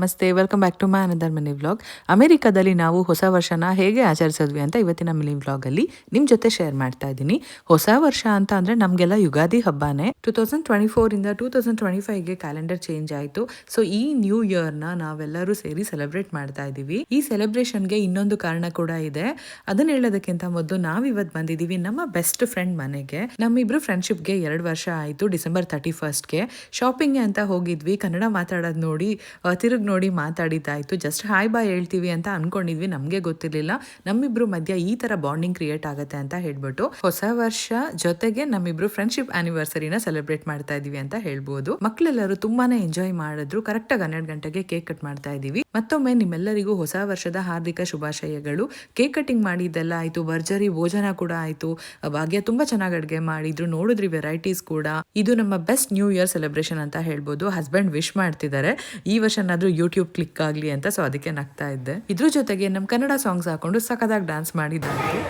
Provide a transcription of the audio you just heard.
ನಮಸ್ತೆ, welcome back to my another mini vlog. ಅಮೆರಿಕಾದಲ್ಲಿ ನಾವು ಹೊಸ ವರ್ಷನ ಹೇಗೆ ಆಚರಿಸಿದ್ವಿ ಅಂತ ಇವತ್ತಿನ ಮಿನಿ ವ್ಲಾಗಲ್ಲಿ ನಿಮ್ಮ ಜೊತೆ ಶೇರ್ ಮಾಡ್ತಾ ಇದ್ದೀನಿ. ಹೊಸ ವರ್ಷ ಅಂತ ಅಂದರೆ ನಮಗೆಲ್ಲ ಯುಗಾದಿ ಹಬ್ಬನೇ. 2024 ಇಂದ 2025ಗೆ ಕ್ಯಾಲೆಂಡರ್ ಚೇಂಜ್ ಆಯಿತು. ಸೊ ಈ ನ್ಯೂ ಇಯರ್ನ ನಾವೆಲ್ಲರೂ ಸೇರಿ ಸೆಲೆಬ್ರೇಟ್ ಮಾಡ್ತಾ ಇದ್ದೀವಿ. ಈ ಸೆಲೆಬ್ರೇಷನ್ಗೆ ಇನ್ನೊಂದು ಕಾರಣ ಕೂಡ ಇದೆ. ಅದನ್ನ ಹೇಳೋದಕ್ಕಿಂತ ಮೊದಲು ನಾವಿವತ್ತು ಬಂದಿದ್ದೀವಿ ನಮ್ಮ ಬೆಸ್ಟ್ ಫ್ರೆಂಡ್ ಮನೆಗೆ. ನಮ್ಮಿಬ್ರು ಫ್ರೆಂಡ್ಶಿಪ್ಗೆ 2 ವರ್ಷ ಆಯಿತು. ಡಿಸೆಂಬರ್ 31ಗೆ ಶಾಪಿಂಗ್ ಅಂತ ಹೋಗಿದ್ವಿ. ಕನ್ನಡ ಮಾತಾಡೋದು ನೋಡಿ ತಿರುಗಿ ನೋಡಿ ಮಾತಾಡಿದ್ದಾಯಿತು. ಜಸ್ಟ್ ಹಾಯ್ ಬಾಯ್ ಹೇಳ್ತೀವಿ ಅಂತ ಅನ್ಕೊಂಡಿದ್ವಿ. ನಮಗೆ ಗೊತ್ತಿರಲಿಲ್ಲ ನಮ್ಮಿಬ್ರು ಮಧ್ಯ ಈ ತರ ಬಾಂಡಿಂಗ್ ಕ್ರಿಯೇಟ್ ಆಗುತ್ತೆ ಅಂತ ಹೇಳ್ಬಿಟ್ಟು ಹೊಸ ವರ್ಷ ಜೊತೆಗೆ ನಮ್ಮಿಬ್ರು ಫ್ರೆಂಡ್ಶಿಪ್ ಆನಿವರ್ಸರಿನ ಸೆಲೆಬ್ರೇಟ್ ಮಾಡ್ತಾ ಇದೀವಿ ಅಂತ ಹೇಳ್ಬೋದು. ಮಕ್ಕಳೆಲ್ಲರೂ ತುಂಬಾನೇ ಎಂಜಾಯ್ ಮಾಡಿದ್ರು. ಕರೆಕ್ಟ್ ಆಗಿ 12 ಗಂಟೆಗೆ ಕೇಕ್ ಕಟ್ ಮಾಡ್ತಾ ಇದೀವಿ. ಮತ್ತೊಮ್ಮೆ ನಿಮ್ಮೆಲ್ಲರಿಗೂ ಹೊಸ ವರ್ಷದ ಹಾರ್ದಿಕ ಶುಭಾಶಯಗಳು. ಕೇಕ್ ಕಟಿಂಗ್ ಮಾಡಿದ್ದೆಲ್ಲ ಆಯ್ತು, ಭರ್ಜರಿ ಭೋಜನ ಕೂಡ ಆಯ್ತು. ಭಾಗ್ಯ ತುಂಬಾ ಚೆನ್ನಾಗಿ ಅಡ್ಗೆ ಮಾಡಿದ್ರು. ನೋಡಿದ್ರಿ ವೆರೈಟೀಸ್ ಕೂಡ. ಇದು ನಮ್ಮ ಬೆಸ್ಟ್ ನ್ಯೂ ಇಯರ್ ಸೆಲೆಬ್ರೇಷನ್ ಅಂತ ಹೇಳ್ಬೋದು. ಹಸ್ಬೆಂಡ್ ವಿಶ್ ಮಾಡ್ತಿದ್ದಾರೆ ಈ ವರ್ಷನಾದ್ರೂ ಯೂಟ್ಯೂಬ್ ಕ್ಲಿಕ್ ಆಗಲಿ ಅಂತ. ಸೊ ಅದಕ್ಕೆ ನಗ್ತಾ ಇದ್ದೆ. ಇದ್ರ ಜೊತೆಗೆ ನಮ್ಮ ಕನ್ನಡ ಸಾಂಗ್ಸ್ ಹಾಕೊಂಡು ಸಖತ್ತಾಗಿ ಡ್ಯಾನ್ಸ್ ಮಾಡಿದ್ದಾರೆ.